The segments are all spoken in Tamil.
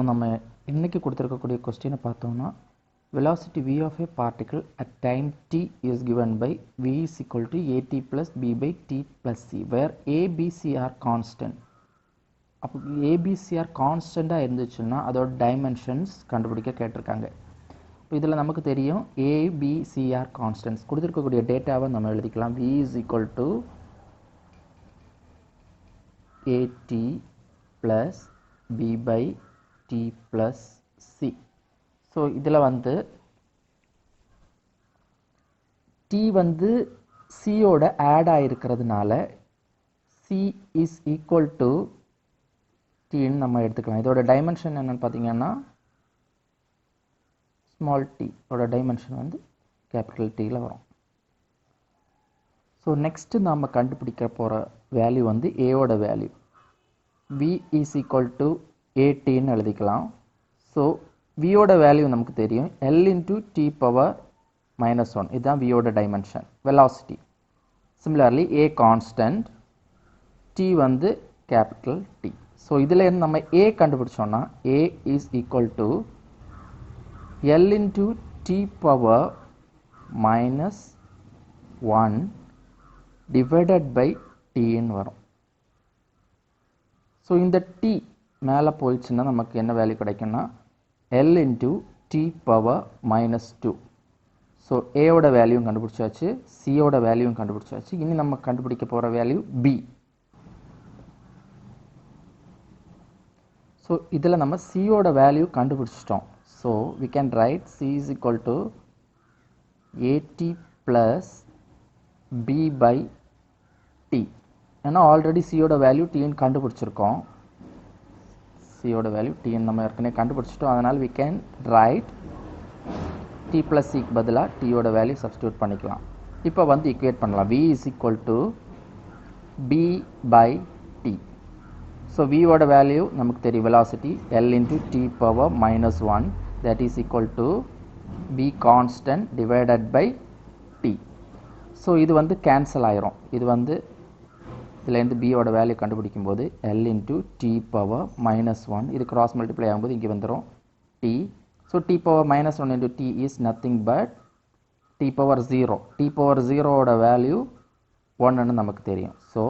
நம்ம இன்னைக்கு கொடுத்திருக்கக்கூடிய क्वेश्चन பார்த்தோம்னா velocity v of a particle at time t is given by v is equal to at plus b by t plus c where a b c are constant. அப்போ a b c are கான்ஸ்டண்டா இருந்துச்சுன்னா அதோட டைமென்ஷன்ஸ் கண்டுபிடிக்க கேட்டிருக்காங்க. இப்போ இதில் நமக்கு தெரியும் a b c are constants. கொடுத்துருக்கக்கூடிய டேட்டாவை நம்ம எழுதிக்கலாம். v is equal to at plus b by t plus c. So இதில் வந்து t வந்து cயோட ஆட் ஆகிருக்கிறதுனால c is equal to tன்னு நம்ம எடுத்துக்கலாம். இதோட டைமென்ஷன் என்னன்னு பார்த்தீங்கன்னா ஸ்மால் t ஓட டைமென்ஷன் வந்து கேபிட்டல் Tயில் வரும். ஸோ நெக்ஸ்ட்டு நாம் கண்டுபிடிக்க போகிற வேல்யூ வந்து ஏவோட value v is equal to atன்னு எழுதிக்கலாம். ஸோ வியோட வேல்யூ நமக்கு தெரியும் L into t power minus 1 இதுதான் வியோட dimension velocity. Similarly a constant t வந்து capital T. ஸோ இதில் இருந்து நம்ம a கண்டுபிடிச்சோம்னா a is equal to L into t power minus 1 divided by tன்னு வரும். ஸோ இந்த t மேலே போயிடுச்சுன்னா நமக்கு என்ன வேல்யூ கிடைக்கும்னா L into t power minus 2. So ஏவோட வேல்யூவும் கண்டுபிடிச்சாச்சு, சியோட வேல்யூவும் கண்டுபிடிச்சாச்சு. இனி நம்ம கண்டுபிடிக்க போகிற வேல்யூ b. ஸோ இதில் நம்ம சியோட வேல்யூ கண்டுபிடிச்சிட்டோம். So we can write c is equal to at plus b by t. ஏன்னா ஆல்ரெடி சியோட வேல்யூ tன்னு கண்டுபிடிச்சிருக்கோம். சியோட வேல்யூ tன்னு நம்ம ஏற்கனவே கண்டுபிடிச்சிட்டோம். அதனால் we can write t plus c க்கு பதிலாக tயோட வேல்யூ சப்ஸ்டியூட் பண்ணிக்கலாம். இப்போ வந்து ஈக்குவேட் பண்ணலாம். v is equal to b by t. So வியோட வேல்யூ நமக்கு தெரியும் velocity L into t power minus 1 that is equal to b constant divided by t. So இது வந்து கேன்சல் ஆயிரும். இது வந்து இதிலேருந்து பியோட வேல்யூ கண்டுபிடிக்கும் போது L into t power minus 1 இது கிராஸ் மல்டிப்ளை ஆகும்போது இங்கே வந்துடும் t. So t power minus 1 into t is nothing but t power 0. t power 0ஓட value 1ன்னு நமக்கு தெரியும். ஸோ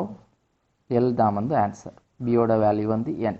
L தான் வந்து ஆன்சர். பியோட வேல்யூ வந்து n.